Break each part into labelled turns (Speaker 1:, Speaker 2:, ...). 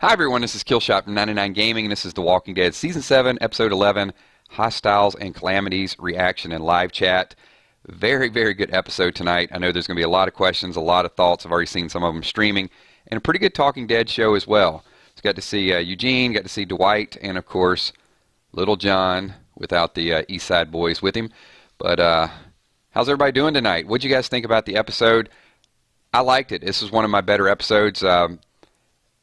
Speaker 1: Hi everyone, this is Killshot from 99 Gaming, and this is The Walking Dead Season 7, Episode 11, Hostiles and Calamities Reaction and Live Chat. Very, very good episode tonight. I know there's going to be a lot of questions, a lot of thoughts. I've already seen some of them streaming, and a pretty good Talking Dead show as well. So got to see Eugene, got to see Dwight, and of course, Little John without the East Side Boys with him. But how's everybody doing tonight? What'd you guys think about the episode? I liked it. This was one of my better episodes.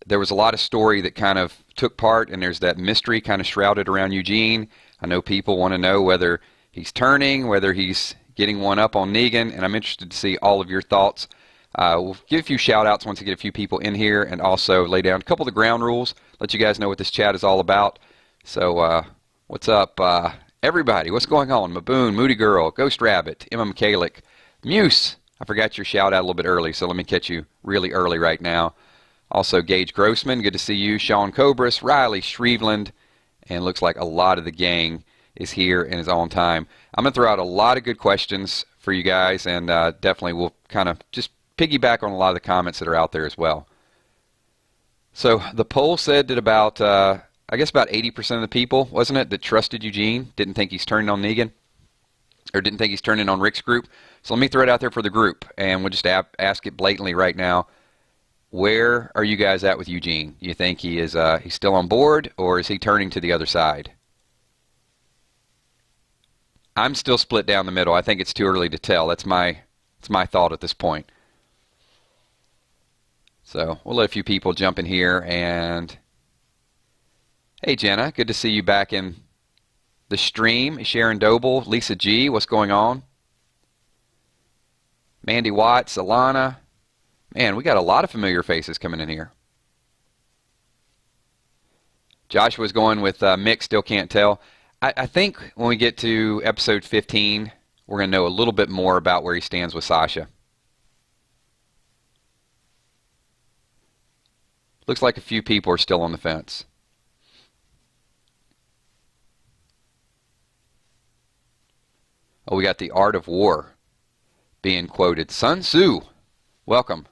Speaker 1: There was a lot of story that kind of took part, and there's that mystery kind of shrouded around Eugene. I know people want to know whether he's turning, whether he's getting one up on Negan, and I'm interested to see all of your thoughts. We'll give a few shout-outs once we get a few people in here, and also lay down a couple of the ground rules, let you guys know what this chat is all about. So, what's up, everybody? What's going on? Maboon, Moody Girl, Ghost Rabbit, Emma McCalick, Muse. I forgot your shout-out a little bit early, so let me catch you really early right now. Also, Gage Grossman, good to see you. Sean Cobras, Riley Shreveland, and looks like a lot of the gang is here and is on time. I'm going to throw out a lot of good questions for you guys, and definitely we'll kind of just piggyback on a lot of the comments that are out there as well. So the poll said that about, I guess about 80% of the people, wasn't it, that trusted Eugene, didn't think he's turning on Negan, or didn't think he's turning on Rick's group. So let me throw it out there for the group, and we'll just ask it blatantly right now. Where are you guys at with Eugene? You think he is he's still on board, or is he turning to the other side? I'm still split down the middle. I think it's too early to tell. That's my thought at this point. So we'll let a few people jump in here. And hey, Jenna, good to see you back in the stream. Sharon Doble, Lisa G, what's going on? Mandy Watts, Alana. Man, we got a lot of familiar faces coming in here. Joshua's going with Mick, still can't tell. I think when we get to episode 15, we're going to know a little bit more about where he stands with Sasha. Looks like a few people are still on the fence. Oh, we got the Art of War being quoted. Sun Tzu, welcome.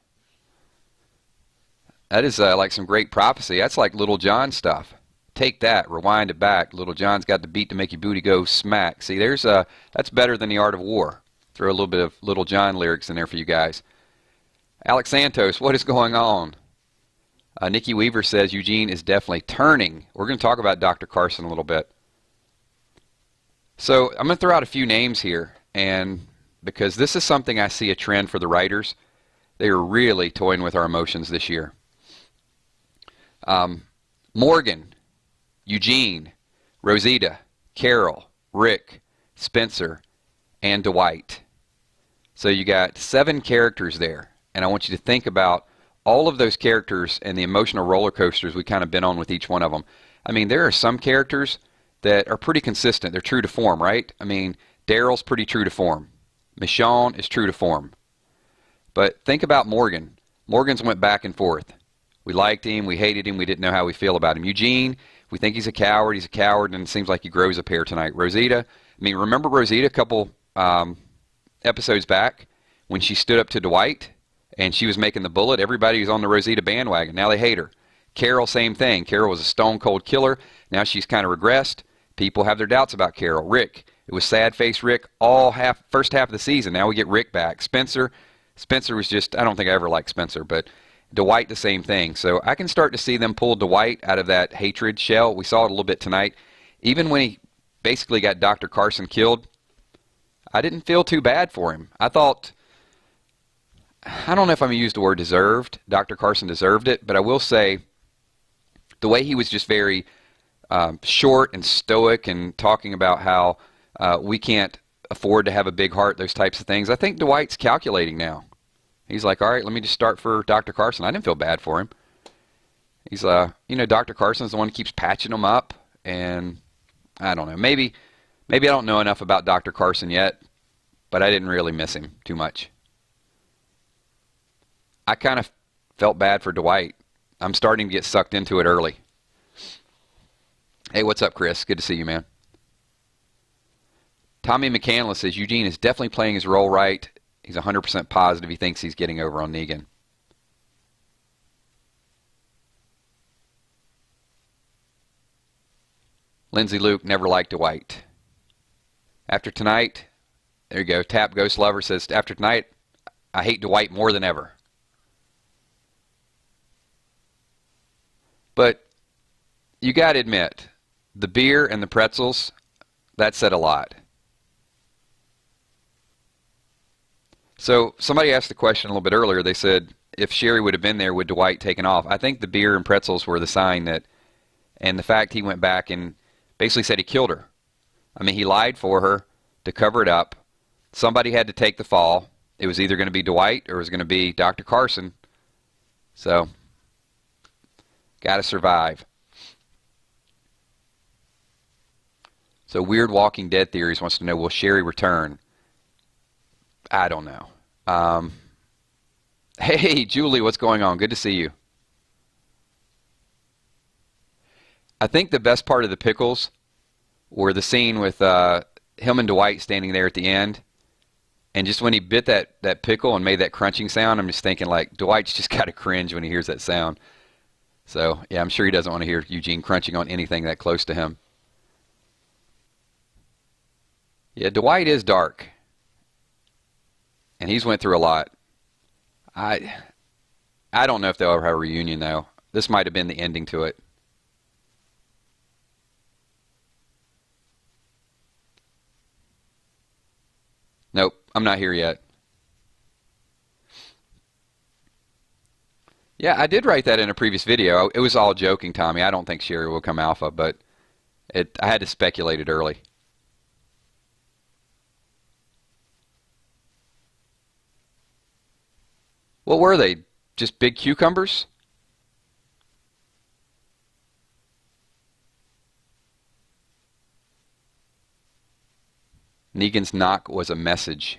Speaker 1: That is like some great prophecy. That's like Little John stuff. Take that, rewind it back. Little John's got the beat to make your booty go smack. See, there's that's better than the Art of War. Throw a little bit of Little John lyrics in there for you guys. Alex Santos, what is going on? Nikki Weaver says Eugene is definitely turning. We're going to talk about Dr. Carson a little bit. So I'm going to throw out a few names here, and because this is something I see a trend for the writers, they are really toying with our emotions this year. Morgan, Eugene, Rosita, Carol, Rick, Spencer, and Dwight. So you got 7 characters there, and I want you to think about all of those characters and the emotional roller coasters we kind of been on with each one of them. I mean, there are some characters that are pretty consistent. They're true to form, right? I mean, Daryl's pretty true to form. Michonne is true to form. But think about Morgan. Morgan's went back and forth. We liked him, we hated him, we didn't know how we feel about him. Eugene, we think he's a coward, and it seems like he grows a pair tonight. Rosita, I mean, remember Rosita a couple episodes back when she stood up to Dwight and she was making the bullet? Everybody was on the Rosita bandwagon. Now they hate her. Carol, same thing. Carol was a stone-cold killer. Now she's kind of regressed. People have their doubts about Carol. Rick, it was sad-faced Rick all first half of the season. Now we get Rick back. Spencer was just, I don't think I ever liked Spencer, but Dwight, the same thing. So I can start to see them pull Dwight out of that hatred shell. We saw it a little bit tonight. Even when he basically got Dr. Carson killed, I didn't feel too bad for him. I thought, I don't know if I'm going to use the word deserved. Dr. Carson deserved it, but I will say the way he was just very short and stoic and talking about how we can't afford to have a big heart, those types of things. I think Dwight's calculating now. He's like, all right, let me just start for Dr. Carson. I didn't feel bad for him. He's, you know, Dr. Carson's the one who keeps patching him up, and I don't know. Maybe I don't know enough about Dr. Carson yet, but I didn't really miss him too much. I kind of felt bad for Dwight. I'm starting to get sucked into it early. Hey, what's up, Chris? Good to see you, man. Tommy McCandless says Eugene is definitely playing his role right. He's 100% positive he thinks he's getting over on Negan. Lindsay Luke never liked Dwight. After tonight, there you go. Tap Ghost Lover says, after tonight, I hate Dwight more than ever. But you got to admit, the beer and the pretzels, that said a lot. So somebody asked the question a little bit earlier. They said, if Sherry would have been there, would Dwight taken off? I think the beer and pretzels were the sign that, and the fact he went back and basically said he killed her. I mean, he lied for her to cover it up. Somebody had to take the fall. It was either going to be Dwight or it was going to be Dr. Carson. So, got to survive. So, Weird Walking Dead Theories wants to know, will Sherry return? I don't know. Hey, Julie, what's going on? Good to see you. I think the best part of the pickles were the scene with him and Dwight standing there at the end. And just when he bit that pickle and made that crunching sound, I'm just thinking, like, Dwight's just got to cringe when he hears that sound. So, yeah, I'm sure he doesn't want to hear Eugene crunching on anything that close to him. Yeah, Dwight is dark. And he's went through a lot. I don't know if they'll ever have a reunion, though. This might have been the ending to it. Nope, I'm not here yet. Yeah, I did write that in a previous video. It was all joking, Tommy. I don't think Sherry will come alpha, but I had to speculate it early. What were they? Just big cucumbers? Negan's knock was a message.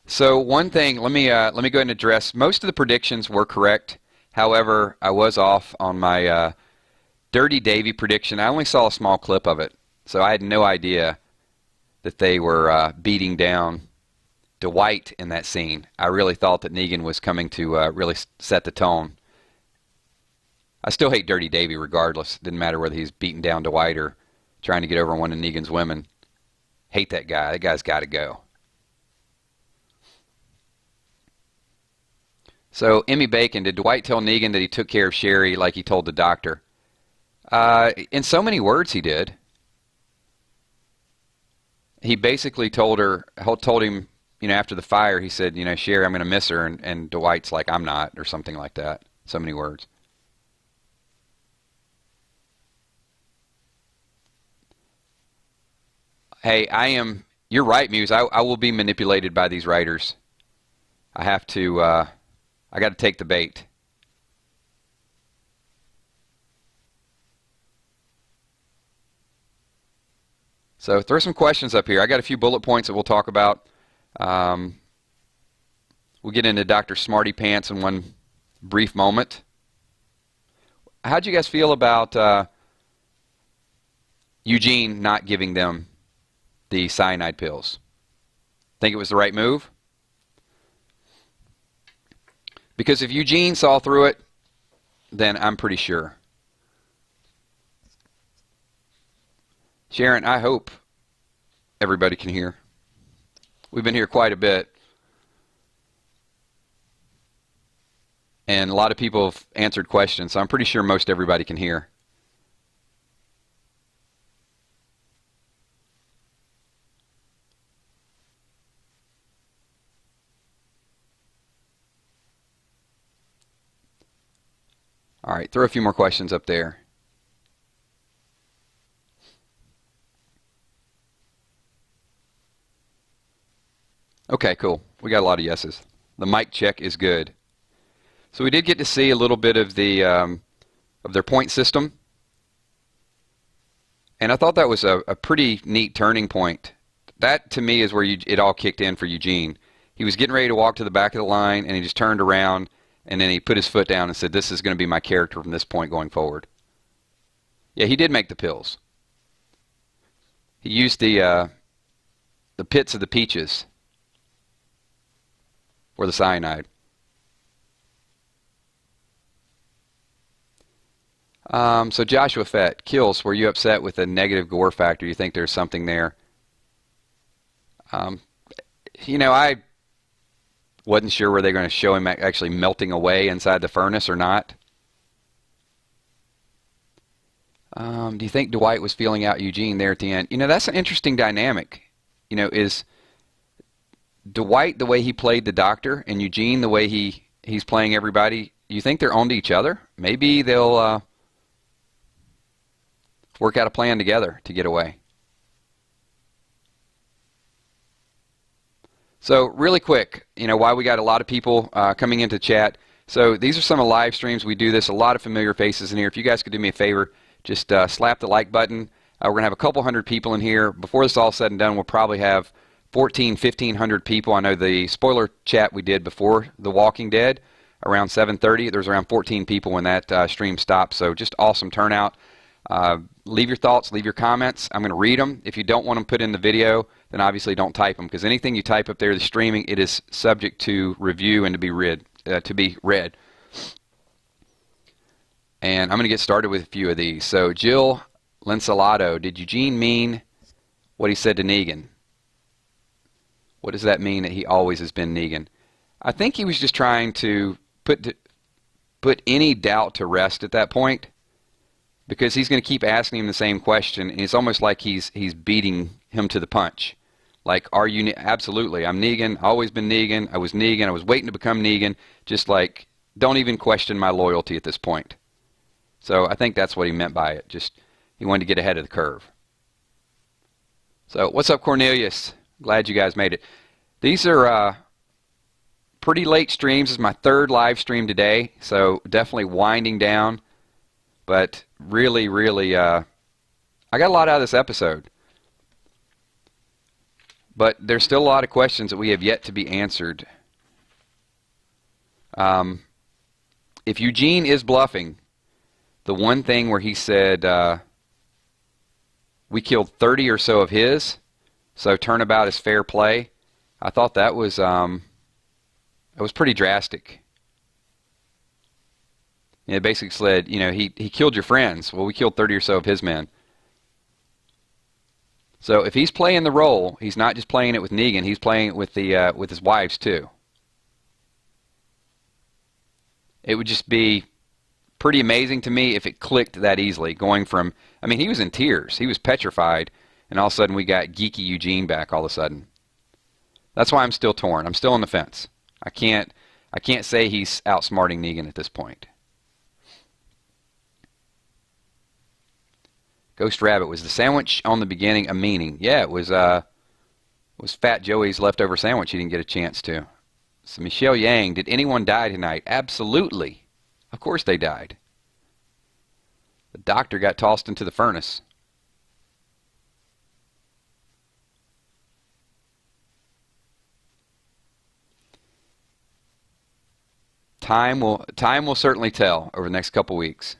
Speaker 1: So one thing, let me go ahead and address. Most of the predictions were correct. However, I was off on my Dirty Davy prediction. I only saw a small clip of it, so I had no idea that they were beating down Dwight in that scene. I really thought that Negan was coming to really set the tone. I still hate Dirty Davy regardless. Didn't matter whether he's beating down Dwight or trying to get over one of Negan's women. Hate that guy. That guy's got to go. So, Emmy Bacon, did Dwight tell Negan that he took care of Sherry like he told the doctor? In so many words, he did. He basically told him, after the fire, he said, Sherry, I'm going to miss her, and Dwight's like, I'm not, or something like that. So many words. Hey, you're right, Muse. I will be manipulated by these writers. I have to, I got to take the bait. So throw some questions up here. I got a few bullet points that we'll talk about. We'll get into Dr. Smarty Pants in one brief moment. How'd you guys feel about Eugene not giving them the cyanide pills? Think it was the right move? Because if Eugene saw through it, then I'm pretty sure. Sharon, I hope everybody can hear. We've been here quite a bit. And a lot of people have answered questions, so I'm pretty sure most everybody can hear. All right, throw a few more questions up there. Okay, cool. We got a lot of yeses. The mic check is good. So we did get to see a little bit of their point system, and I thought that was a pretty neat turning point. That to me is where it all kicked in for Eugene. He was getting ready to walk to the back of the line, and he just turned around, and then he put his foot down and said, "This is going to be my character from this point going forward." Yeah, he did make the pills. He used the pits of the peaches for the cyanide. So Joshua Fett, kills, were you upset with the negative gore factor? You think there's something there? Um, I wasn't sure were they going to show him actually melting away inside the furnace or not. Do you think Dwight was feeling out Eugene there at the end? That's an interesting dynamic. Is Dwight the way he played the doctor and Eugene the way he's playing everybody? You think they're on to each other? Maybe they'll work out a plan together to get away. So really quick, why we got a lot of people coming into chat. So these are some of the live streams. We do this, a lot of familiar faces in here. If you guys could do me a favor, just slap the like button. We're going to have a couple hundred people in here. Before this is all said and done, we'll probably have 1,500 people. I know the spoiler chat we did before The Walking Dead, around 7:30, there's around 14 people when that stream stopped. So just awesome turnout. Leave your thoughts, leave your comments. I'm going to read them. If you don't want them put in the video, then obviously don't type them, because anything you type up there, the streaming, it is subject to review and to be read. And I'm going to get started with a few of these. So Jill Lensalado, did Eugene mean what he said to Negan? What does that mean that he always has been Negan? I think he was just trying to put any doubt to rest at that point, because he's going to keep asking him the same question, and it's almost like he's beating him to the punch. Like, are you absolutely, I'm Negan, always been Negan, I was Negan, I was waiting to become Negan, just like, don't even question my loyalty at this point. So I think that's what he meant by it, just he wanted to get ahead of the curve. So what's up, Cornelius? Glad you guys made it. These are pretty late streams. This is my third live stream today, so definitely winding down, but really, I got a lot out of this episode. But there's still a lot of questions that we have yet to be answered. If Eugene is bluffing, the one thing where he said, we killed 30 or so of his, so turnabout is fair play, I thought that was pretty drastic. It basically said, he killed your friends. Well, we killed 30 or so of his men. So if he's playing the role, he's not just playing it with Negan, he's playing it with his wives too. It would just be pretty amazing to me if it clicked that easily, going from, he was in tears, he was petrified, and all of a sudden we got geeky Eugene back all of a sudden. That's why I'm still torn. I'm still on the fence. I can't say he's outsmarting Negan at this point. Ghost Rabbit, was the sandwich on the beginning a meaning? Yeah, it was Fat Joey's leftover sandwich. He didn't get a chance to. So Michelle Yang, did anyone die tonight? Absolutely. Of course they died. The doctor got tossed into the furnace. Time will certainly tell over the next couple weeks.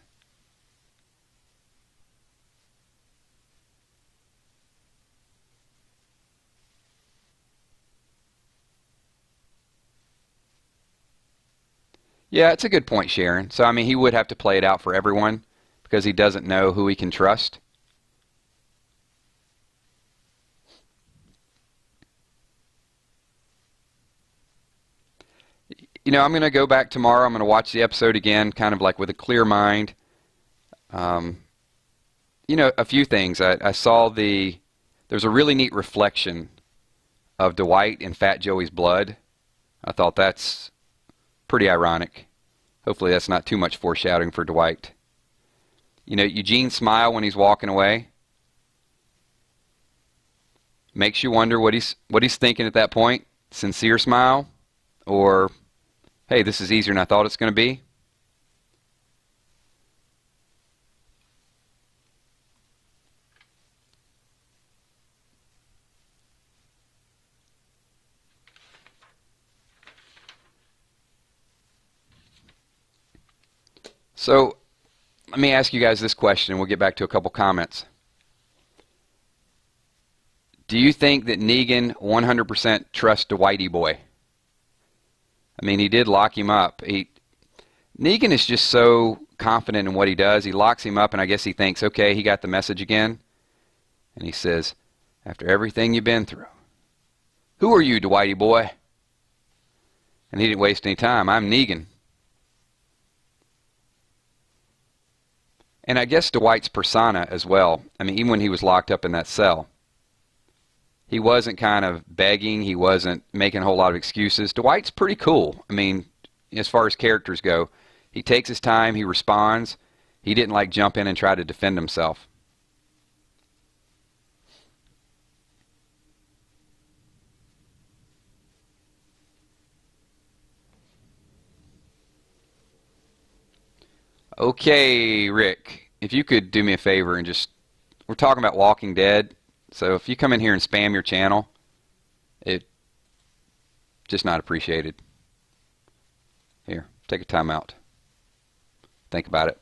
Speaker 1: Yeah, it's a good point, Sharon. So, he would have to play it out for everyone because he doesn't know who he can trust. I'm going to go back tomorrow. I'm going to watch the episode again, kind of like with a clear mind. A few things. I saw there's a really neat reflection of Dwight in Fat Joey's blood. I thought that's pretty ironic. Hopefully that's not too much foreshadowing for Dwight. Eugene's smile when he's walking away makes you wonder what he's thinking at that point. Sincere smile, or hey, this is easier than I thought it's going to be. So let me ask you guys this question, and we'll get back to a couple comments. Do you think that Negan 100% trusts Dwighty boy? He did lock him up. Negan is just so confident in what he does. He locks him up, and I guess he thinks, okay, he got the message again. And he says, after everything you've been through, who are you, Dwighty boy? And he didn't waste any time. I'm Negan. And I guess Dwight's persona as well. I mean, even when he was locked up in that cell, he wasn't kind of begging. He wasn't making a whole lot of excuses. Dwight's pretty cool. I mean, as far as characters go, he takes his time. He responds. He didn't like jump in and try to defend himself. Okay, Rick, if you could do me a favor and just, we're talking about Walking Dead, so if you come in here and spam your channel, it just not appreciated. Here, take a time out. Think about it.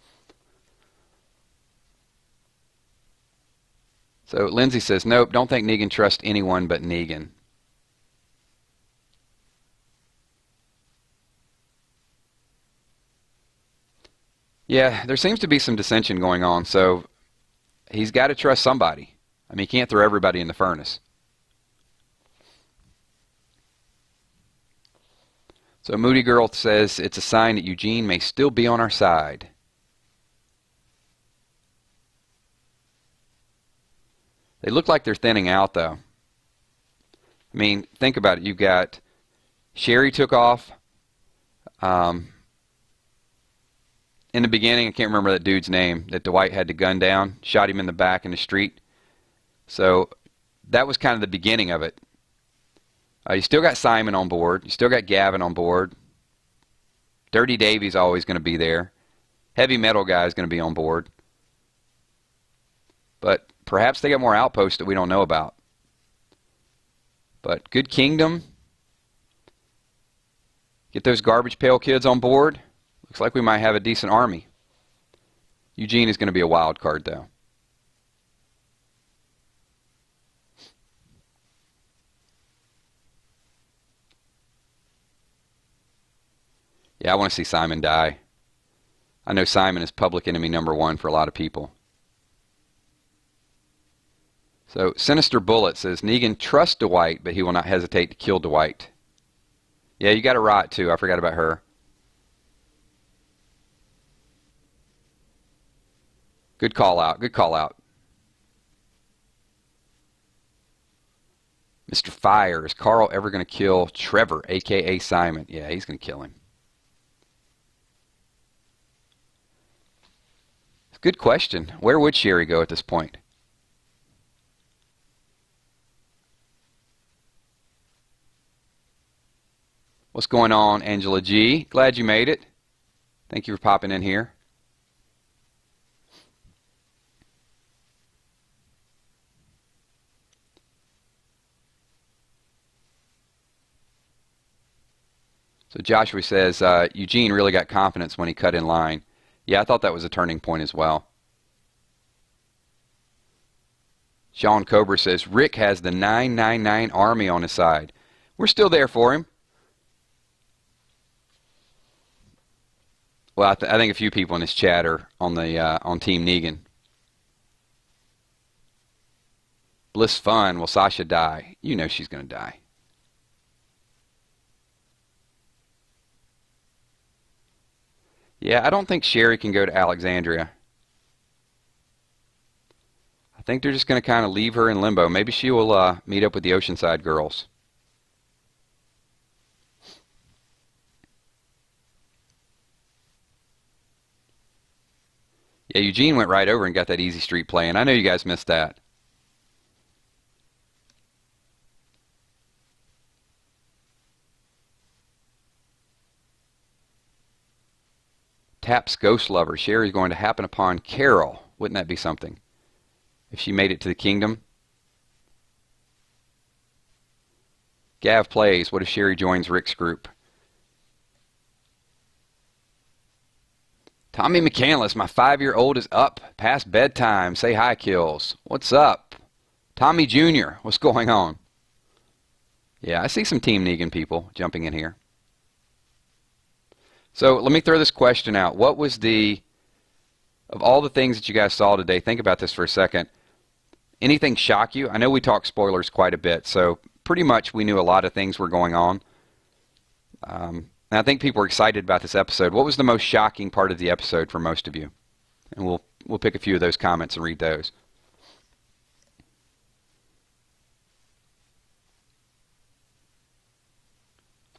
Speaker 1: So Lindsay says, nope, don't think Negan trusts anyone but Negan. Yeah, there seems to be some dissension going on, so he's got to trust somebody. I mean, he can't throw everybody in the furnace. So Moody Girl says, it's a sign that Eugene may still be on our side. They look like they're thinning out, though. I mean, think about it. You've got Sherry took off. In the beginning, I can't remember that dude's name that Dwight had to gun down, shot him in the back in the street. So that was kind of the beginning of it. You still got Simon on board. You still got Gavin on board. Dirty Davy's always going to be there. Heavy Metal Guy's going to be on board. But perhaps they got more outposts that we don't know about. But Good Kingdom. Get those Garbage Pail Kids on board. Looks like we might have a decent army. Eugene is going to be a wild card, though. Yeah, I want to see Simon die. I know Simon is public enemy #1 for a lot of people. So Sinister Bullet says, Negan trusts Dwight, but he will not hesitate to kill Dwight. Yeah, you got a Rot, too. I forgot about her. Good call out. Good call out. Mr. Fire, is Carl ever going to kill Trevor, a.k.a. Simon? Yeah, he's going to kill him. Good question. Where would Sherry go at this point? What's going on, Angela G? Glad you made it. Thank you for popping in here. So Joshua says, Eugene really got confidence when he cut in line. Yeah, I thought that was a turning point as well. Sean Cobra says, Rick has the 999 Army on his side. We're still there for him. Well, I think a few people in this chat are on the on Team Negan. Bliss Fun, will Sasha die? You know she's going to die. Yeah, I don't think Sherry can go to Alexandria. I think they're just going to kind of leave her in limbo. Maybe she will meet up with the Oceanside girls. Yeah, Eugene went right over and got that Easy Street playing. I know you guys missed that. Taps Ghost Lover. Sherry's going to happen upon Carol. Wouldn't that be something? If she made it to the kingdom. Gav plays. What if Sherry joins Rick's group? Tommy McCandless, my 5-year-old is up past bedtime. Say hi, Kills. What's up? Tommy Jr., what's going on? Yeah, I see some Team Negan people jumping in here. So let me throw this question out. What was the Of all the things that you guys saw today, think about this for a second. Anything shock you? I know we talk spoilers quite a bit, so pretty much we knew a lot of things were going on. And I think people were excited about this episode. What was the most shocking part of the episode for most of you? And we'll pick a few of those comments and read those.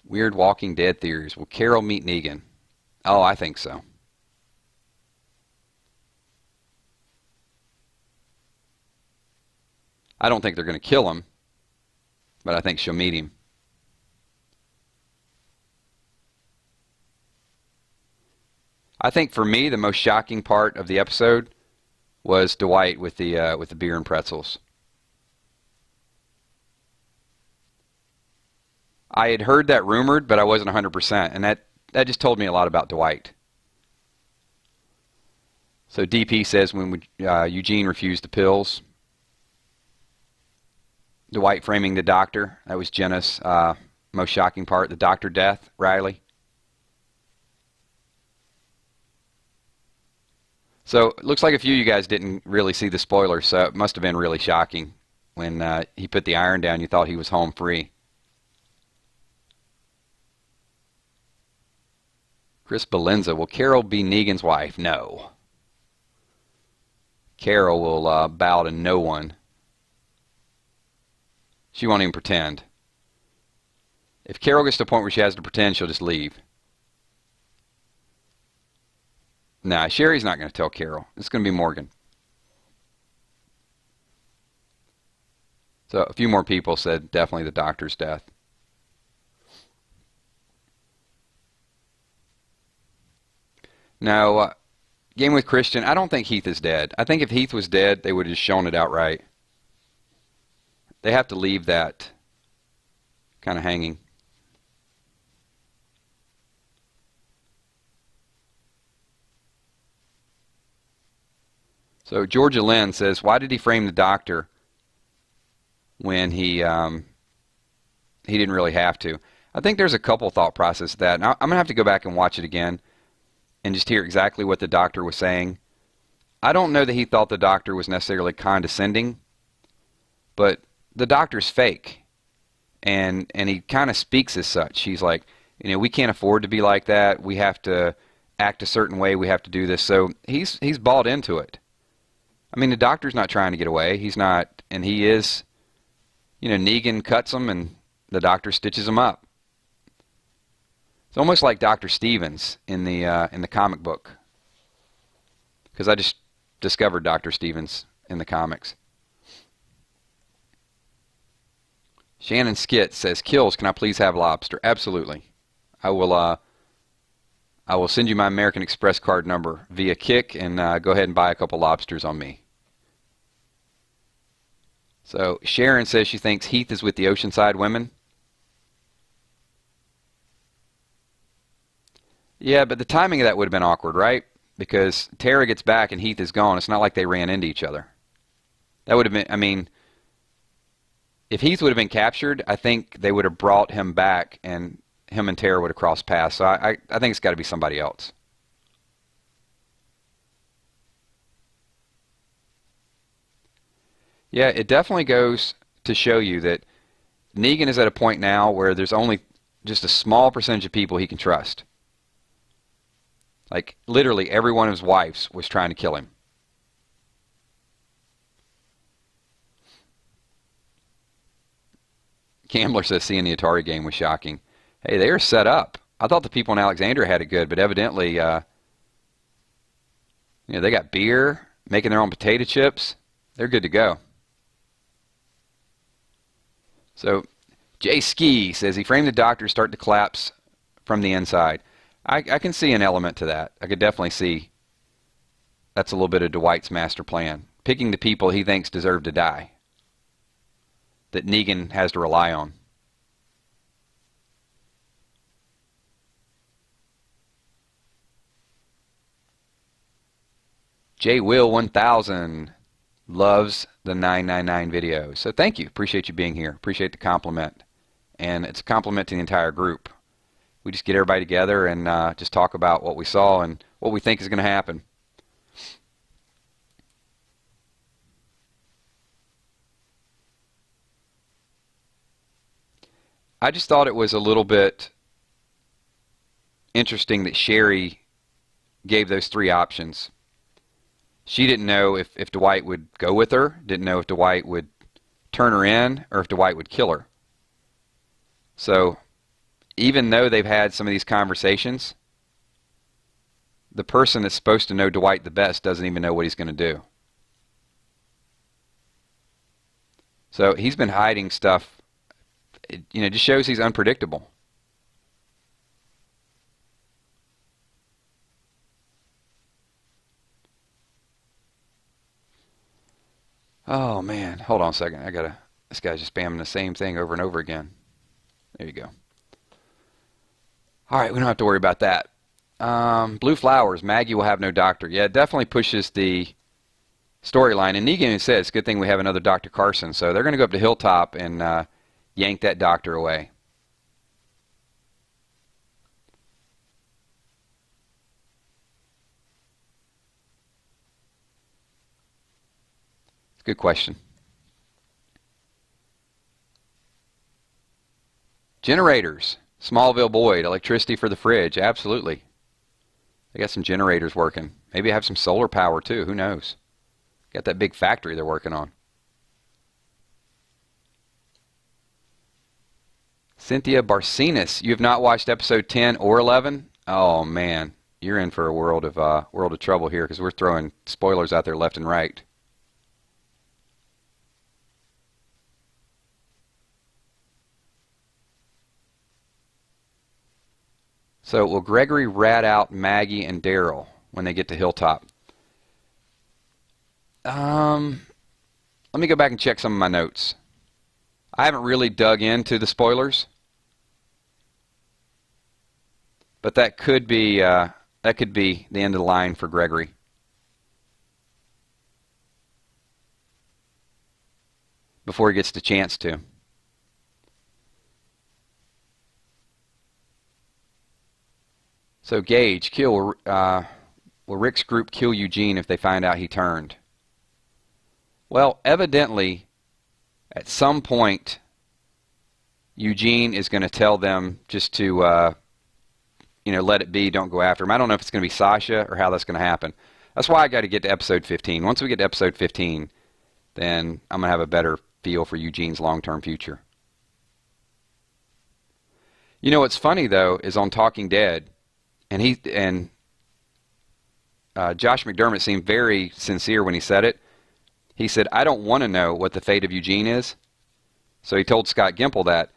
Speaker 1: Weird Walking Dead theories. Will Carol meet Negan? Oh, I think so. I don't think they're going to kill him, but I think she'll meet him. I think for me, the most shocking part of the episode was Dwight with the beer and pretzels. I had heard that rumored, but I wasn't 100%, and that just told me a lot about Dwight. So DP says when Eugene refused the pills. Dwight framing the doctor. That was Jenna's most shocking part. The doctor death, Riley. So it looks like a few of you guys didn't really see the spoilers, so it must have been really shocking when he put the iron down. You thought he was home free. Chris Belenza, will Carol be Negan's wife? No. Carol will bow to no one. She won't even pretend. If Carol gets to the point where she has to pretend, she'll just leave. Nah, Sherry's not going to tell Carol. It's going to be Morgan. So a few more people said definitely the doctor's death. Now, Game with Christian, I don't think Heath is dead. I think if Heath was dead, they would have just shown it outright. They have to leave that kind of hanging. So Georgia Lynn says, why did he frame the doctor when he didn't really have to? I think there's a couple thought processes to that. Now, I'm going to have to go back and watch it again and just hear exactly what the doctor was saying. I don't know that he thought the doctor was necessarily condescending, but the doctor's fake, and he kind of speaks as such. He's like, we can't afford to be like that. We have to act a certain way. We have to do this. So he's bought into it. I mean, the doctor's not trying to get away. He's not, and he is. Negan cuts him, and the doctor stitches him up. It's almost like Dr. Stevens in the comic book, because I just discovered Dr. Stevens in the comics. Shannon Skit says, Kills, can I please have lobster? Absolutely. I will send you my American Express card number via Kik, and go ahead and buy a couple lobsters on me. So Sharon says she thinks Heath is with the Oceanside women. Yeah, but the timing of that would have been awkward, right? Because Tara gets back and Heath is gone. It's not like they ran into each other. That would have been, I mean, if Heath would have been captured, I think they would have brought him back and him and Tara would have crossed paths. So I think it's got to be somebody else. Yeah, it definitely goes to show you that Negan is at a point now where there's only just a small percentage of people he can trust. Like, literally every one of his wives was trying to kill him. Gambler says seeing the Atari game was shocking. Hey, they are set up. I thought the people in Alexandria had it good, but evidently, they got beer, making their own potato chips. They're good to go. So, Jay Ski says he framed the doctor start to collapse from the inside. I can see an element to that. I could definitely see that's a little bit of Dwight's master plan. Picking the people he thinks deserve to die, that Negan has to rely on. J Will 1000 loves the 999 videos. So thank you. Appreciate you being here. Appreciate the compliment. And it's a compliment to the entire group. We just get everybody together and just talk about what we saw and what we think is going to happen. I just thought it was a little bit interesting that Sherry gave those three options. She didn't know if Dwight would go with her, didn't know if Dwight would turn her in, or if Dwight would kill her. So even though they've had some of these conversations, the person that's supposed to know Dwight the best doesn't even know what he's going to do. So he's been hiding stuff. It just shows he's unpredictable. Oh man, hold on a second. This guy's just spamming the same thing over and over again. There you go. All right, we don't have to worry about that. Blue Flowers, Maggie will have no doctor. Yeah, it definitely pushes the storyline. And Negan even said it's a good thing we have another Dr. Carson. So they're going to go up to Hilltop and yank that doctor away. It's a good question. Generators. Smallville Boyd, electricity for the fridge. Absolutely. They got some generators working. Maybe have some solar power too. Who knows? Got that big factory they're working on. Cynthia Barcenas, you have not watched episode 10 or 11? Oh man, you're in for a world of trouble here because we're throwing spoilers out there left and right. So will Gregory rat out Maggie and Daryl when they get to Hilltop? Let me go back and check some of my notes. I haven't really dug into the spoilers, but that could be the end of the line for Gregory. Before he gets the chance to. So Gage, will Rick's group kill Eugene if they find out he turned? Well, evidently, at some point, Eugene is going to tell them just to, let it be, don't go after him. I don't know if it's going to be Sasha or how that's going to happen. That's why I got to get to episode 15. Once we get to episode 15, then I'm going to have a better feel for Eugene's long-term future. You know what's funny, though, is on Talking Dead, and Josh McDermott seemed very sincere when he said it. He said, I don't want to know what the fate of Eugene is. So he told Scott Gimple that.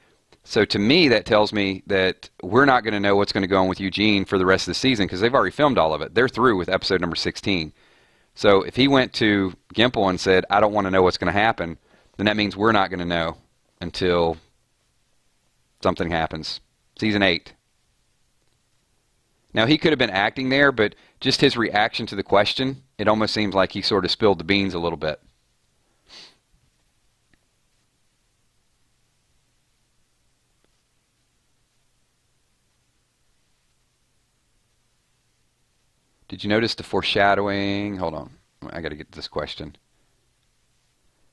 Speaker 1: So to me, that tells me that we're not going to know what's going to go on with Eugene for the rest of the season because they've already filmed all of it. They're through with episode number 16. So if he went to Gimple and said, I don't want to know what's going to happen, then that means we're not going to know until something happens. Season 8. Now, he could have been acting there, but just his reaction to the question, it almost seems like he sort of spilled the beans a little bit. Did you notice the foreshadowing? Hold on. I got to get to this question.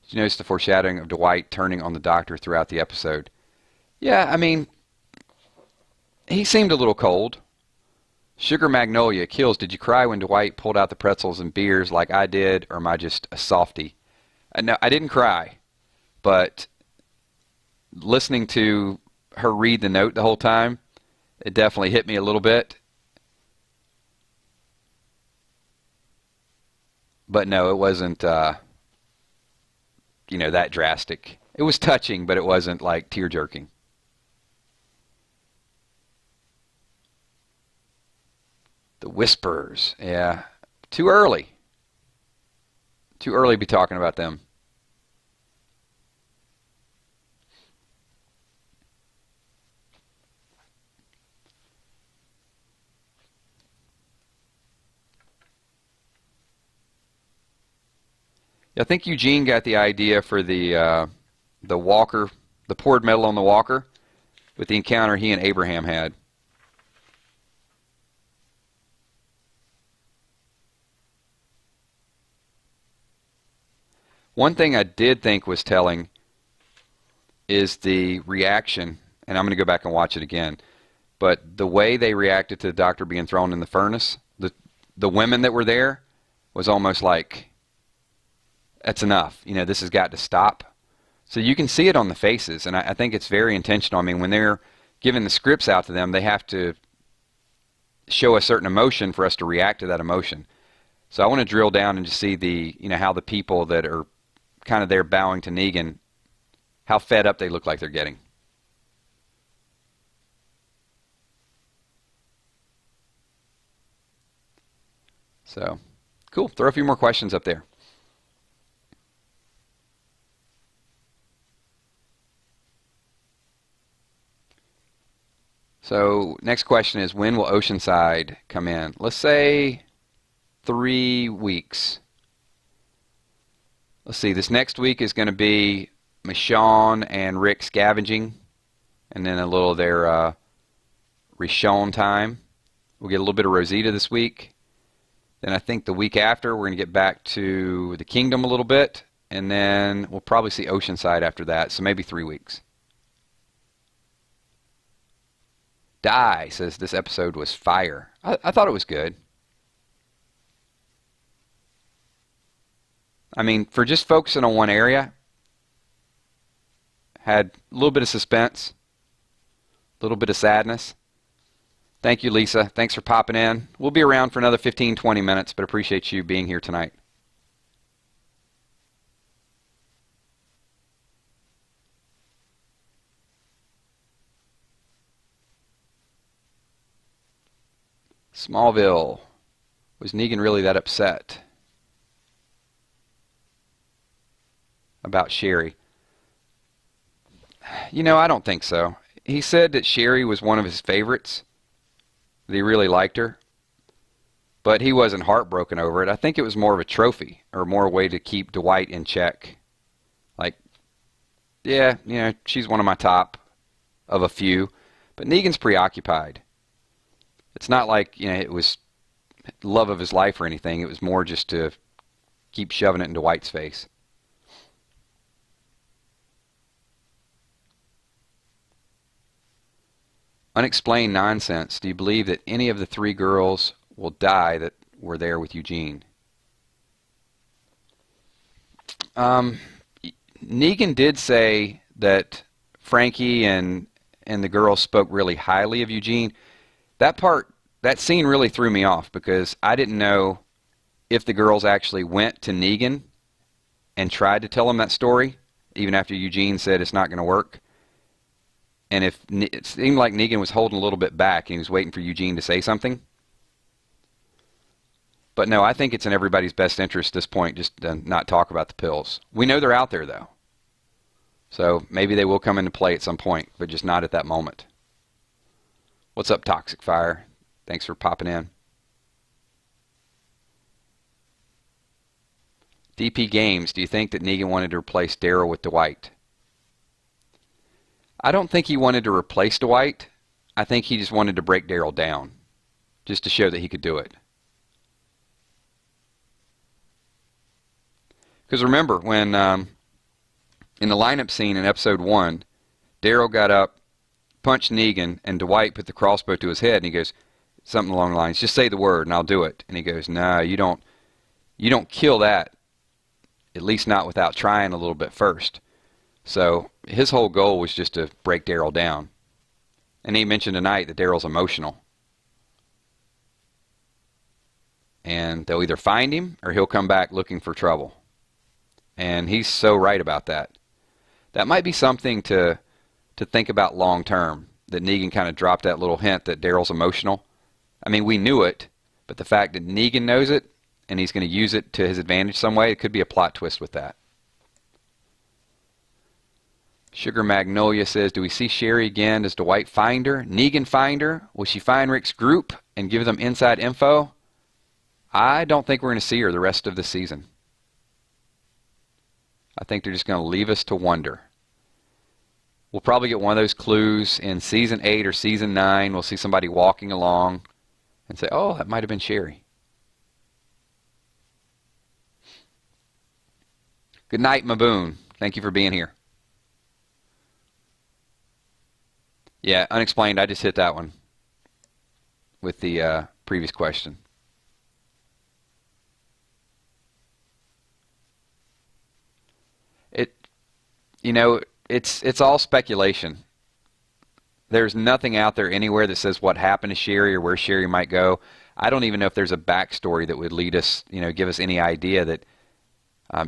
Speaker 1: Did you notice the foreshadowing of Dwight turning on the doctor throughout the episode? Yeah, I mean, he seemed a little cold. Sugar Magnolia kills. Did you cry when Dwight pulled out the pretzels and beers like I did, or am I just a softie? No, I didn't cry, but listening to her read the note the whole time, it definitely hit me a little bit. But no, it wasn't, that drastic. It was touching, but it wasn't like tear-jerking. The Whispers, yeah. Too early. Too early to be talking about them. I think Eugene got the idea for the walker, the poured metal on the walker, with the encounter he and Abraham had. One thing I did think was telling is the reaction and I'm going to go back and watch it again. But the way they reacted to the doctor being thrown in the furnace, the women that were there was almost like, that's enough. This has got to stop. So you can see it on the faces, and I think it's very intentional. I mean, when they're giving the scripts out to them, they have to show a certain emotion for us to react to that emotion. So I want to drill down and just see how the people that are kind of there bowing to Negan, how fed up they look like they're getting. So, cool. Throw a few more questions up there. So, next question is, when will Oceanside come in? Let's say 3 weeks. Let's see, this next week is going to be Michonne and Rick scavenging, and then a little of their Rishon time. We'll get a little bit of Rosita this week. Then I think the week after, we're going to get back to the Kingdom a little bit, and then we'll probably see Oceanside after that, so maybe 3 weeks. Die says this episode was fire. I thought it was good. I mean, for just focusing on one area, had a little bit of suspense, a little bit of sadness. Thank you, Lisa. Thanks for popping in. We'll be around for another 15, 20 minutes, but appreciate you being here tonight. Smallville. Was Negan really that upset about Sherry? I don't think so. He said that Sherry was one of his favorites, that he really liked her, but he wasn't heartbroken over it. I think it was more of a trophy, or more a way to keep Dwight in check. Like, yeah, she's one of my top of a few, but Negan's preoccupied. It's not like, it was love of his life or anything. It was more just to keep shoving it in Dwight's face. Unexplained nonsense. Do you believe that any of the 3 girls will die that were there with Eugene? Negan did say that Frankie and the girls spoke really highly of Eugene. That scene really threw me off because I didn't know if the girls actually went to Negan and tried to tell him that story, even after Eugene said it's not going to work. And it seemed like Negan was holding a little bit back and he was waiting for Eugene to say something. But no, I think it's in everybody's best interest at this point just to not talk about the pills. We know they're out there, though. So maybe they will come into play at some point, but just not at that moment. What's up, Toxic Fire? Thanks for popping in. DP Games, do you think that Negan wanted to replace Daryl with Dwight? I don't think he wanted to replace Dwight. I think he just wanted to break Daryl down, just to show that he could do it. Because remember, when in the lineup scene in episode 1, Daryl got up, punched Negan, and Dwight put the crossbow to his head, and he goes, something along the lines, just say the word and I'll do it. And he goes, no, you don't kill that, at least not without trying a little bit first. So his whole goal was just to break Daryl down. And he mentioned tonight that Daryl's emotional. And they'll either find him or he'll come back looking for trouble. And he's so right about that. That might be something to think about long term, that Negan kind of dropped that little hint that Daryl's emotional. I mean, we knew it, but the fact that Negan knows it and he's going to use it to his advantage some way, it could be a plot twist with that. Sugar Magnolia says, do we see Sherry again? Does Dwight find her? Negan find her? Will she find Rick's group and give them inside info? I don't think we're going to see her the rest of the season. I think they're just going to leave us to wonder. We'll probably get one of those clues in Season 8 or Season 9. We'll see somebody walking along and say, oh, that might have been Sherry. Good night, Maboon. Thank you for being here. Yeah, unexplained. I just hit that one with the previous question. It, it's all speculation. There's nothing out there anywhere that says what happened to Sherry or where Sherry might go. I don't even know if there's a backstory that would lead us, give us any idea that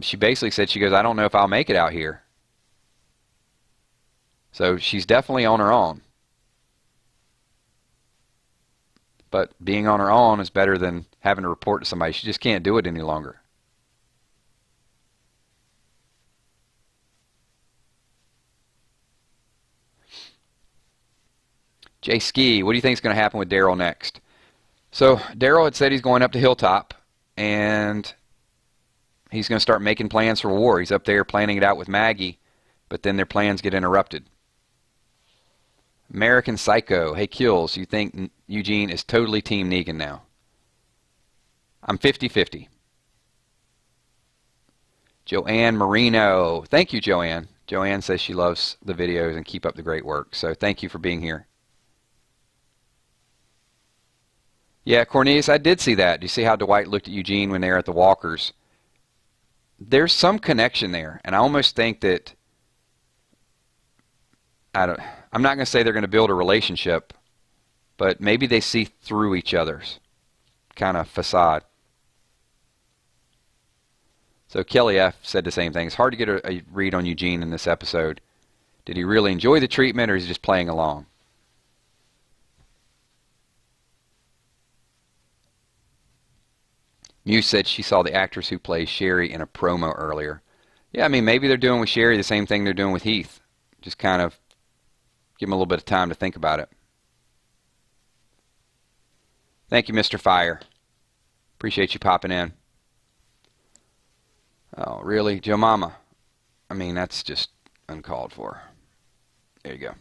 Speaker 1: she basically said, she goes, I don't know if I'll make it out here. So she's definitely on her own. But being on her own is better than having to report to somebody. She just can't do it any longer. Jay Ski, what do you think is going to happen with Daryl next? So Daryl had said he's going up to Hilltop, and he's going to start making plans for war. He's up there planning it out with Maggie, but then their plans get interrupted. American Psycho, hey Kills, you think Eugene is totally Team Negan now? I'm 50-50. Joanne Marino, thank you, Joanne. Joanne says she loves the videos and keep up the great work, so thank you for being here. Yeah, Cornelius, I did see that. Do you see how Dwight looked at Eugene when they were at the Walkers? There's some connection there, and I almost think that I'm not going to say they're going to build a relationship, but maybe they see through each other's kind of facade. So Kelly F. said the same thing. It's hard to get a read on Eugene in this episode. Did he really enjoy the treatment, or is he just playing along? Muse said she saw the actress who plays Sherry in a promo earlier. Yeah, I mean, maybe they're doing with Sherry the same thing they're doing with Heath. Just kind of give him a little bit of time to think about it. Thank you, Mr. Fire. Appreciate you popping in. Oh, really? Joe Mama? I mean, that's just uncalled for. There you go.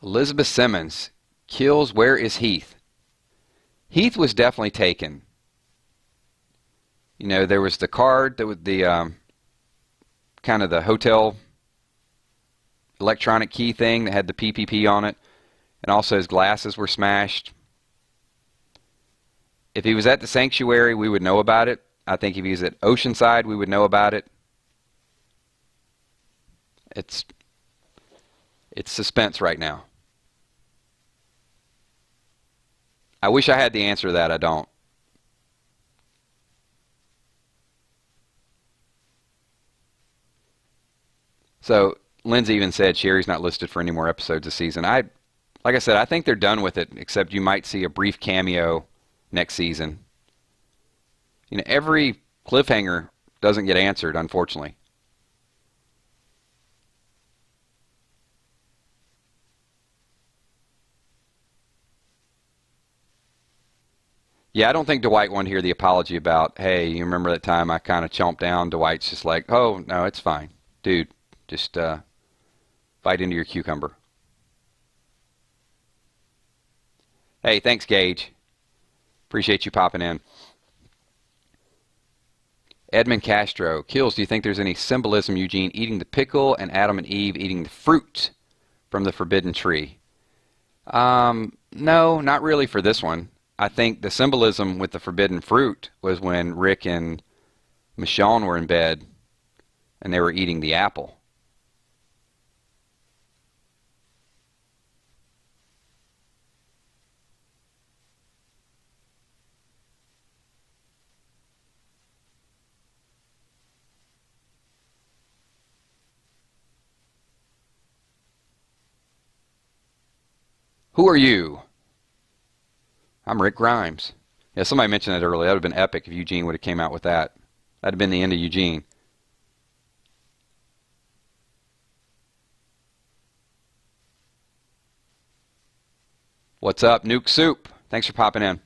Speaker 1: Elizabeth Simmons. Kills, where is Heath? Heath was definitely taken. There was the card that was the kind of the hotel electronic key thing that had the PPP on it, and also his glasses were smashed. If he was at the sanctuary, we would know about it. I think if he was at Oceanside, we would know about it. It's suspense right now. I wish I had the answer to that. I don't. So Lindsay even said Sherry's not listed for any more episodes this season. Like I said, I think they're done with it, except you might see a brief cameo next season. Every cliffhanger doesn't get answered, unfortunately. Yeah, I don't think Dwight wanted to hear the apology about, hey, you remember that time I kind of chomped down? Dwight's just like, oh, no, it's fine. Dude, just bite into your cucumber. Hey, thanks, Gage. Appreciate you popping in. Edmund Castro. Kills, do you think there's any symbolism, Eugene, eating the pickle and Adam and Eve eating the fruit from the forbidden tree? No, not really for this one. I think the symbolism with the forbidden fruit was when Rick and Michonne were in bed and they were eating the apple. Who are you? I'm Rick Grimes. Yeah, somebody mentioned that earlier. That would have been epic if Eugene would have came out with that. That would have been the end of Eugene. What's up, Nuke Soup? Thanks for popping in.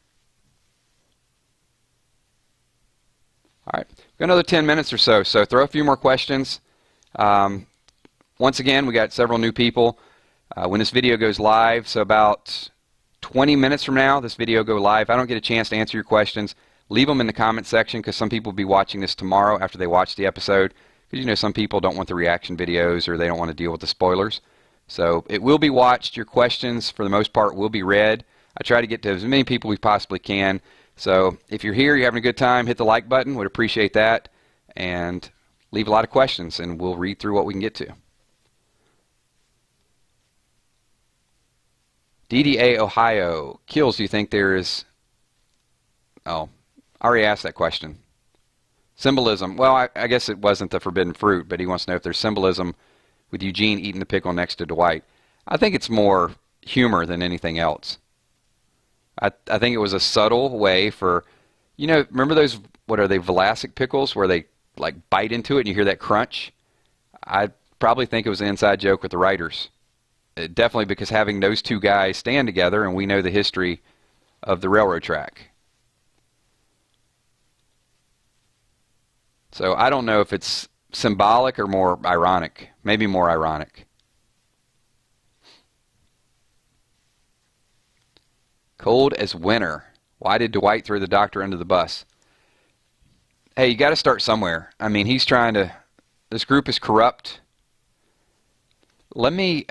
Speaker 1: All right, got another 10 minutes or so, so throw a few more questions. Once again, we got several new people. When this video goes live, so about 20 minutes from now, this video go live. If I don't get a chance to answer your questions, leave them in the comment section, because some people will be watching this tomorrow after they watch the episode. Because, you know, some people don't want the reaction videos or they don't want to deal with the spoilers. So it will be watched. Your questions, for the most part, will be read. I try to get to as many people we possibly can. So if you're here, you're having a good time, hit the like button. Would appreciate that. And leave a lot of questions, and we'll read through what we can get to. DDA Ohio. Kills, do you think there is... Oh, I already asked that question. Symbolism. Well, I guess it wasn't the forbidden fruit, but he wants to know if there's symbolism with Eugene eating the pickle next to Dwight. I think it's more humor than anything else. I think it was a subtle way for, you know, remember those, what are they, Vlasic pickles, where they like bite into it and you hear that crunch? I probably think it was an inside joke with the writers. Definitely, because having those two guys stand together, and we know the history of the railroad track. So I don't know if it's symbolic or more ironic. Maybe more ironic. Cold as winter. Why did Dwight throw the doctor under the bus? Hey, you got to start somewhere. I mean, he's trying to... This group is corrupt. Let me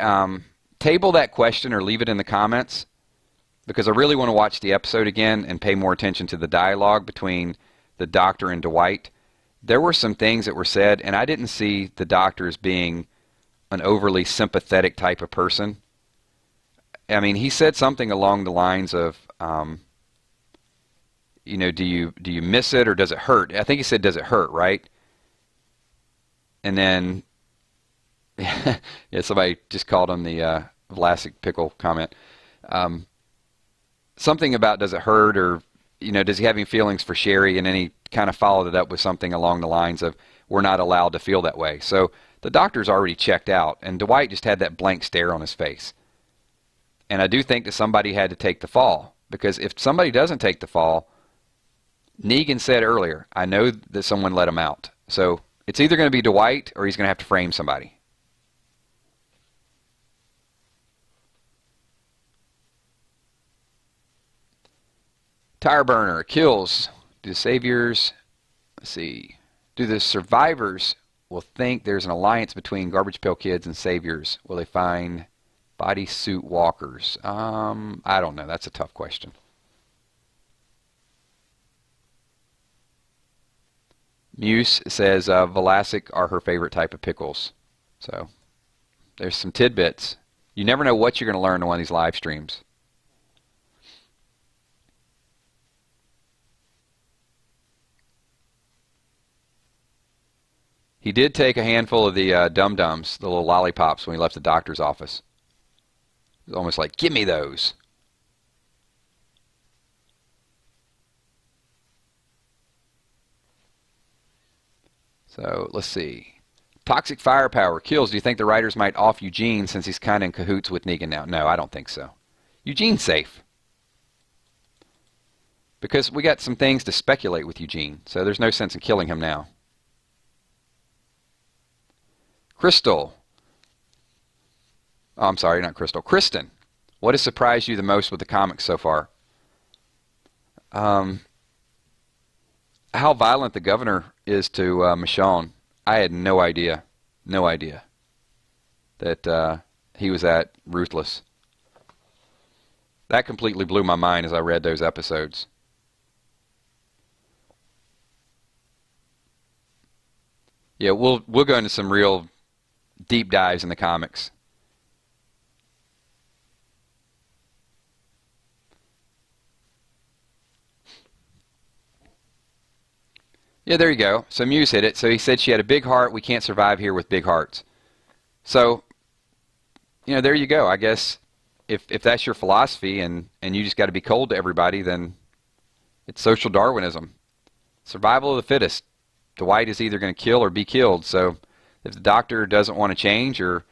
Speaker 1: table that question or leave it in the comments, because I really want to watch the episode again and pay more attention to the dialogue between the doctor and Dwight. There were some things that were said, and I didn't see the doctor as being an overly sympathetic type of person. I mean, he said something along the lines of, you know, do you miss it or does it hurt? I think he said, does it hurt, right? And then, yeah, somebody just called him the Vlasic pickle comment. Something about does it hurt, or, you know, does he have any feelings for Sherry? And then he kind of followed it up with something along the lines of, we're not allowed to feel that way. So the doctor's already checked out, and Dwight just had that blank stare on his face. And I do think that somebody had to take the fall, because if somebody doesn't take the fall, Negan said earlier, I know that someone let him out. So it's either going to be Dwight or he's going to have to frame somebody. Tire burner. Kills. Do the saviors... Let's see. Do the survivors will think there's an alliance between Garbage Pail Kids and saviors? Will they find bodysuit walkers? I don't know. That's a tough question. Muse says Vlasic are her favorite type of pickles. So there's some tidbits. You never know what you're going to learn on one of these live streams. He did take a handful of the dum-dums, the little lollipops, when he left the doctor's office. It was almost like, give me those. So, let's see. Toxic firepower. Kills. Do you think the writers might off Eugene since he's kind of in cahoots with Negan now? No, I don't think so. Eugene's safe. Because we got some things to speculate with Eugene, so there's no sense in killing him now. Crystal. Oh, I'm sorry, not Crystal. Kristen. What has surprised you the most with the comics so far? How violent the governor is to Michonne. I had no idea. No idea that he was that ruthless. That completely blew my mind as I read those episodes. Yeah, we'll go into some real deep dives in the comics. Yeah, there you go. So Muse hit it. So he said she had a big heart. We can't survive here with big hearts. So, you know, there you go. I guess if that's your philosophy and you just got to be cold to everybody, then it's social Darwinism. Survival of the fittest. Dwight is either going to kill or be killed. So if the doctor doesn't want to change or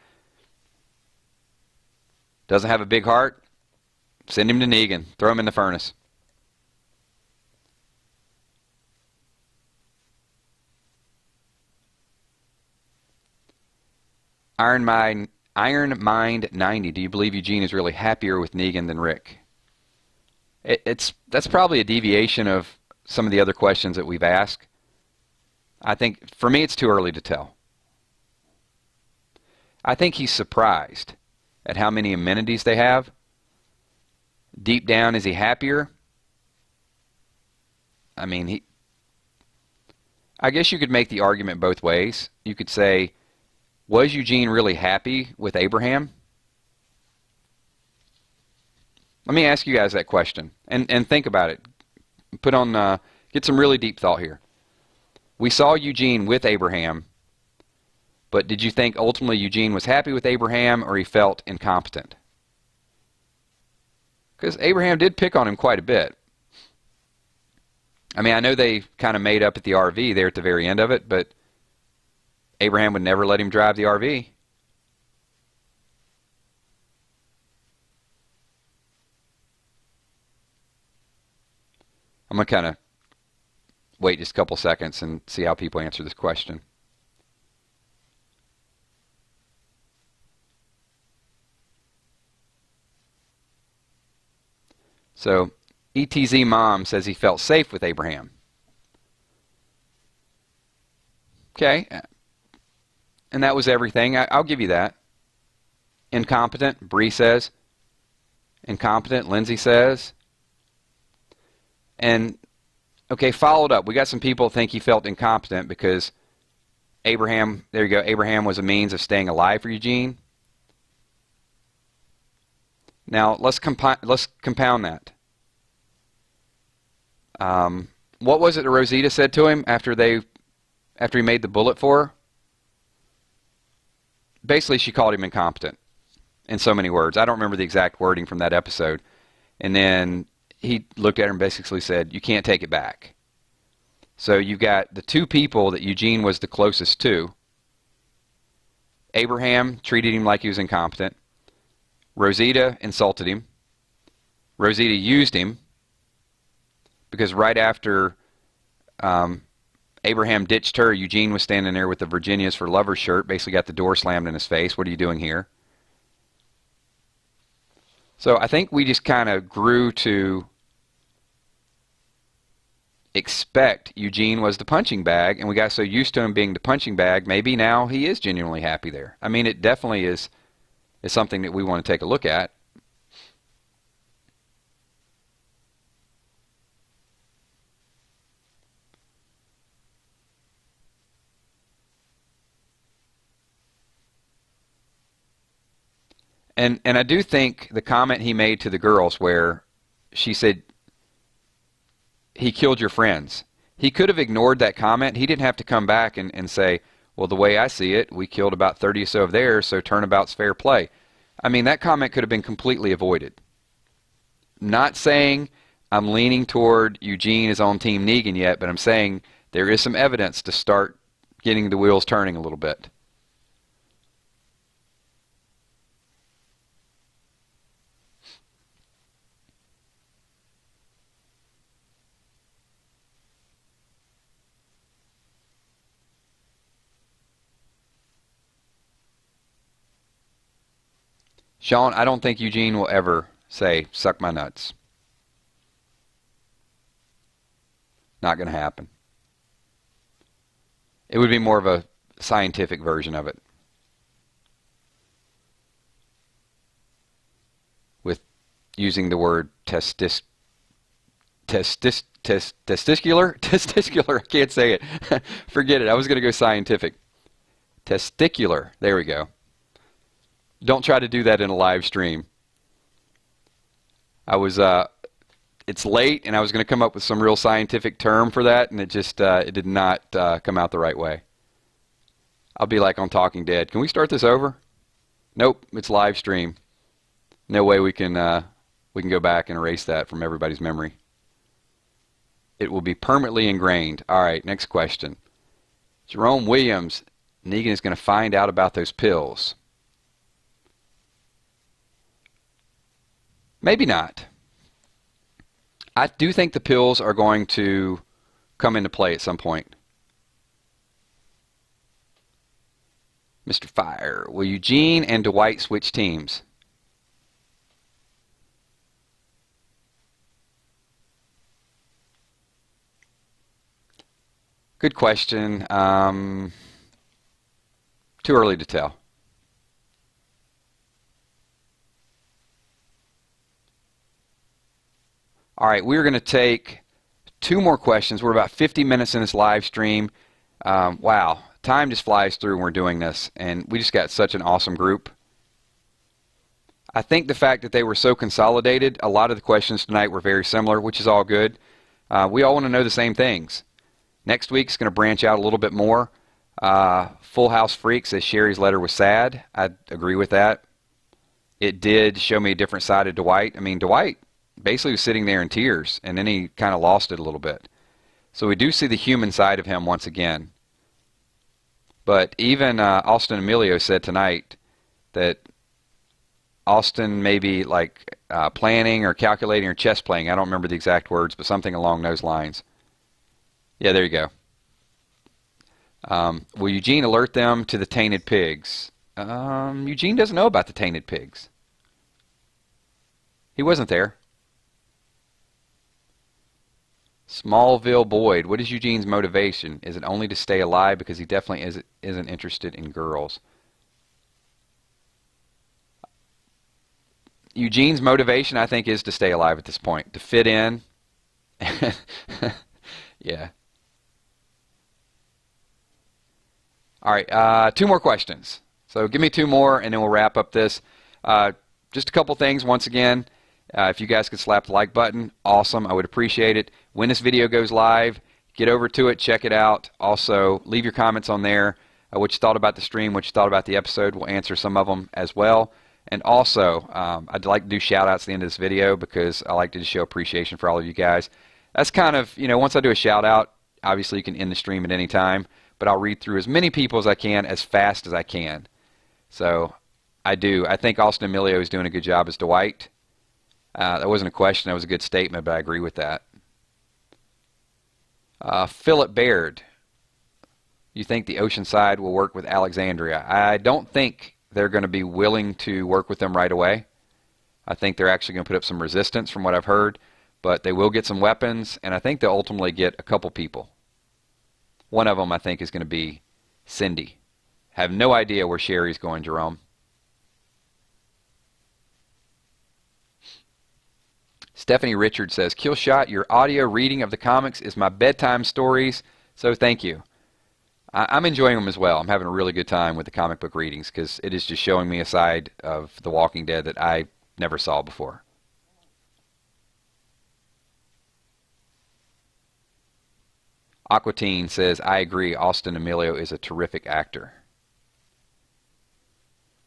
Speaker 1: doesn't have a big heart, send him to Negan. Throw him in the furnace. Iron Mind 90. Do you believe Eugene is really happier with Negan than Rick? That's probably a deviation of some of the other questions that we've asked, I think, for me, it's too early to tell. I think he's surprised at how many amenities they have. Deep down, is he happier? I mean, I guess you could make the argument both ways. You could say, was Eugene really happy with Abraham? Let me ask you guys that question, and think about it. Get some really deep thought here. We saw Eugene with Abraham, but did you think ultimately Eugene was happy with Abraham, or he felt incompetent? Because Abraham did pick on him quite a bit. I mean, I know they kind of made up at the RV there at the very end of it, but Abraham would never let him drive the RV. I'm going to kind of wait just a couple seconds and see how people answer this question. So, ETZ Mom says he felt safe with Abraham. Okay. And that was everything. I'll give you that. Incompetent, Bree says. Incompetent, Lindsay says. And, okay, followed up. We got some people think he felt incompetent because Abraham, there you go, Abraham was a means of staying alive for Eugene. Now, let's compound that. What was it that Rosita said to him after he made the bullet for her? Basically, she called him incompetent in so many words. I don't remember the exact wording from that episode. And then he looked at her and basically said, you can't take it back. So you've got the two people that Eugene was the closest to. Abraham treated him like he was incompetent. Rosita insulted him. Rosita used him because right after Abraham ditched her, Eugene was standing there with the Virginias for Lovers shirt, basically got the door slammed in his face. What are you doing here? So I think we just kind of grew to expect Eugene was the punching bag, and we got so used to him being the punching bag, maybe now he is genuinely happy there. I mean, it definitely is something that we want to take a look at. And I do think the comment he made to the girls where she said, he killed your friends. He could have ignored that comment. He didn't have to come back and say, well, the way I see it, we killed about 30 or so of theirs, so turnabout's fair play. I mean, that comment could have been completely avoided. Not saying I'm leaning toward Eugene is on Team Negan yet, but I'm saying there is some evidence to start getting the wheels turning a little bit. Sean, I don't think Eugene will ever say, suck my nuts. Not going to happen. It would be more of a scientific version of it. With using the word testicular? Testicular, I can't say it. Forget it, I was going to go scientific. Testicular, there we go. Don't try to do that in a live stream. It's late, and I was going to come up with some real scientific term for that, and it did not come out the right way. I'll be like on Talking Dead. Can we start this over? Nope, it's live stream. No way we can go back and erase that from everybody's memory. It will be permanently ingrained. All right, next question. Jerome Williams, Negan is going to find out about those pills. Maybe not. I do think the pills are going to come into play at some point. Mr. Fire, will Eugene and Dwight switch teams? Good question. Too early to tell. All right, we're going to take 2 more questions. We're about 50 minutes in this live stream. Wow, time just flies through when we're doing this, and we just got such an awesome group. I think the fact that they were so consolidated, a lot of the questions tonight were very similar, which is all good. We all want to know the same things. Next week's going to branch out a little bit more. Full House Freak says Sherry's letter was sad. I agree with that. It did show me a different side of Dwight. I mean, Dwight basically was sitting there in tears, and then he kind of lost it a little bit. So we do see the human side of him once again. But even Austin Emilio said tonight that Austin may be like planning or calculating or chess playing. I don't remember the exact words, but something along those lines. Yeah, there you go. Will Eugene alert them to the tainted pigs? Eugene doesn't know about the tainted pigs. He wasn't there. Smallville Boyd, what is Eugene's motivation? Is it only to stay alive? Because he definitely isn't interested in girls. Eugene's motivation, I think, is to stay alive at this point, to fit in. Yeah. All right, 2 more questions. So give me 2 more, and then we'll wrap up this. Just a couple things. Once again, if you guys could slap the like button, awesome. I would appreciate it. When this video goes live, get over to it, check it out. Also, leave your comments on there, what you thought about the stream, what you thought about the episode. We'll answer some of them as well. And also, I'd like to do shout-outs at the end of this video because I like to just show appreciation for all of you guys. That's kind of, once I do a shout-out, obviously you can end the stream at any time, but I'll read through as many people as I can as fast as I can. So I think Austin Emilio is doing a good job as Dwight. That wasn't a question, that was a good statement, but I agree with that. Philip Baird, you think the Oceanside will work with Alexandria? I don't think they're going to be willing to work with them right away. I think they're actually going to put up some resistance from what I've heard, but they will get some weapons, and I think they'll ultimately get a couple people. One of them, I think, is going to be Cindy. Have no idea where Sherry's going, Jerome. Stephanie Richard says, Killshot, your audio reading of the comics is my bedtime stories, so thank you. I'm enjoying them as well. I'm having a really good time with the comic book readings because it is just showing me a side of The Walking Dead that I never saw before. Aquatine says, I agree, Austin Emilio is a terrific actor.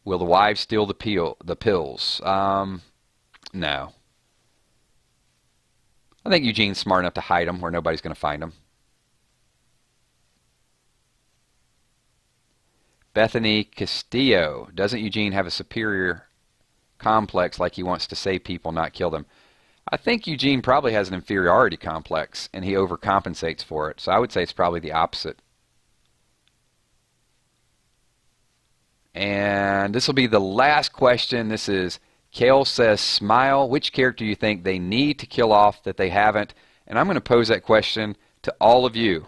Speaker 1: Will the wives steal the pills? No. I think Eugene's smart enough to hide them where nobody's going to find them. Bethany Castillo, doesn't Eugene have a superior complex like he wants to save people, not kill them? I think Eugene probably has an inferiority complex, and he overcompensates for it. So I would say it's probably the opposite. And this will be the last question. This is, Kale says, Smile, which character do you think they need to kill off that they haven't? And I'm going to pose that question to all of you.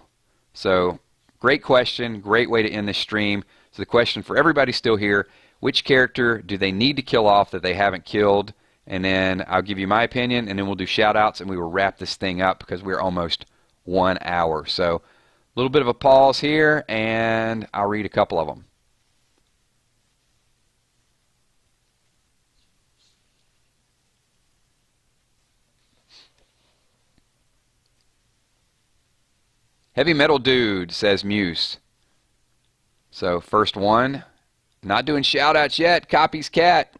Speaker 1: So, great question, great way to end this stream. So the question for everybody still here, which character do they need to kill off that they haven't killed? And then I'll give you my opinion, and then we'll do shout-outs, and we will wrap this thing up because we're almost 1 hour. So a little bit of a pause here, and I'll read a couple of them. Heavy Metal Dude says Muse. So first one, not doing shout-outs yet, Copy's Cat.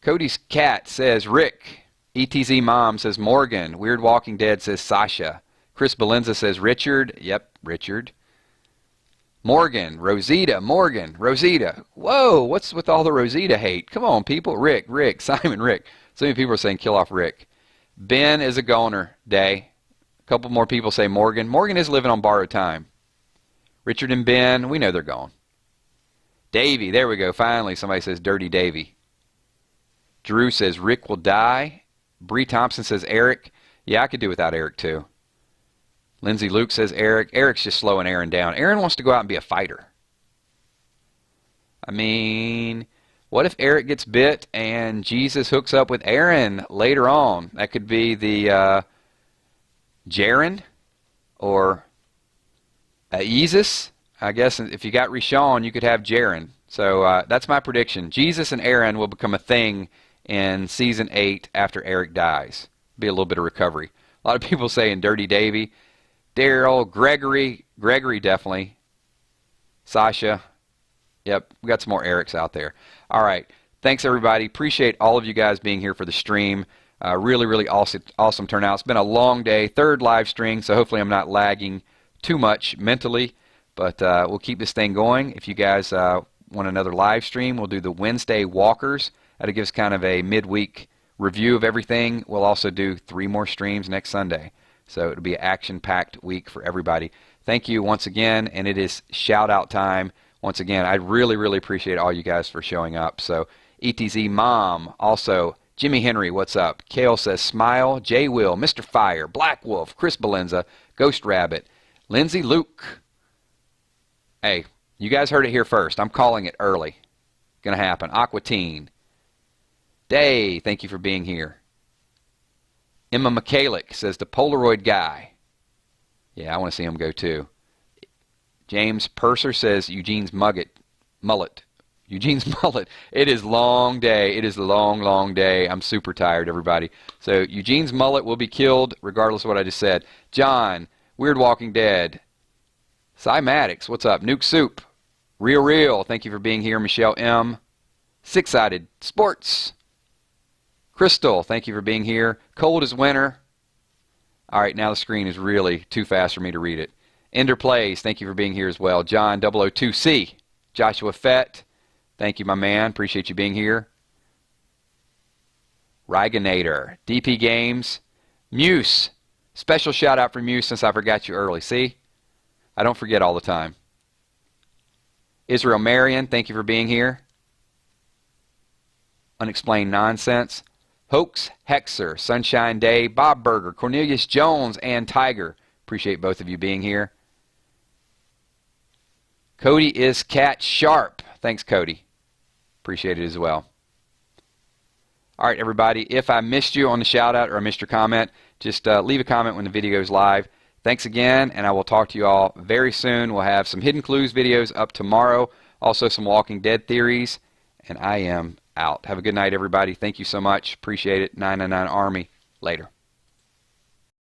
Speaker 1: Cody's Cat says Rick. ETZ Mom says Morgan. Weird Walking Dead says Sasha. Chris Belenza says Richard. Yep, Richard. Morgan. Rosita. Morgan. Rosita. Whoa, what's with all the Rosita hate? Come on, people. Rick. Simon, Rick. So many people are saying kill off Rick. Ben is a goner day. A couple more people say Morgan. Morgan is living on borrowed time. Richard and Ben, we know they're gone. Davey, there we go. Finally, somebody says Dirty Davey. Drew says Rick will die. Bree Thompson says Eric. Yeah, I could do without Eric too. Lindsay Luke says Eric. Eric's just slowing Aaron down. Aaron wants to go out and be a fighter. I mean, what if Eric gets bit and Jesus hooks up with Aaron later on? That could be the Jaren or Jesus. I guess if you got Rashawn, you could have Jaren. So that's my prediction. Jesus and Aaron will become a thing in Season 8 after Eric dies. Be a little bit of recovery. A lot of people saying Dirty Davy. Daryl, Gregory definitely. Sasha. Yep, we got some more Erics out there. All right. Thanks, everybody. Appreciate all of you guys being here for the stream. Really, really awesome turnout. It's been a long day. 3rd live stream, so hopefully I'm not lagging too much mentally. But we'll keep this thing going. If you guys want another live stream, we'll do the Wednesday walkers. That'll give us kind of a midweek review of everything. We'll also do 3 more streams next Sunday. So it'll be an action-packed week for everybody. Thank you once again, and it is shout-out time. Once again, I really, really appreciate all you guys for showing up. So ETZ Mom, also Jimmy Henry, what's up? Kale says Smile, J Will, Mr. Fire, Black Wolf, Chris Belenza, Ghost Rabbit, Lindsay Luke. Hey, you guys heard it here first. I'm calling it early. Gonna happen. Aquatine. Day, thank you for being here. Emma Michalik says the Polaroid guy. Yeah, I want to see him go too. James Purser says Eugene's mullet. Eugene's mullet. It is long day. It is a long, long day. I'm super tired, everybody. So Eugene's mullet will be killed regardless of what I just said. John, Weird Walking Dead. Cymatics, what's up? Nuke Soup. Real. Thank you for being here. Michelle M. Six-Sided Sports. Crystal, thank you for being here. Cold as winter. All right, now the screen is really too fast for me to read it. Ender Plays, thank you for being here as well. John 002C. Joshua Fett, thank you, my man. Appreciate you being here. Ryganator. DP Games. Muse. Special shout out for Muse since I forgot you early. See? I don't forget all the time. Israel Marion, thank you for being here. Unexplained Nonsense. Hoax Hexer, Sunshine Day, Bob Berger, Cornelius Jones, and Tiger. Appreciate both of you being here. Cody is Cat Sharp. Thanks, Cody. Appreciate it as well. All right, everybody. If I missed you on the shout-out or I missed your comment, just leave a comment when the video is live. Thanks again, and I will talk to you all very soon. We'll have some Hidden Clues videos up tomorrow, also some Walking Dead theories, and I am out. Have a good night, everybody. Thank you so much. Appreciate it. 999 Army. Later.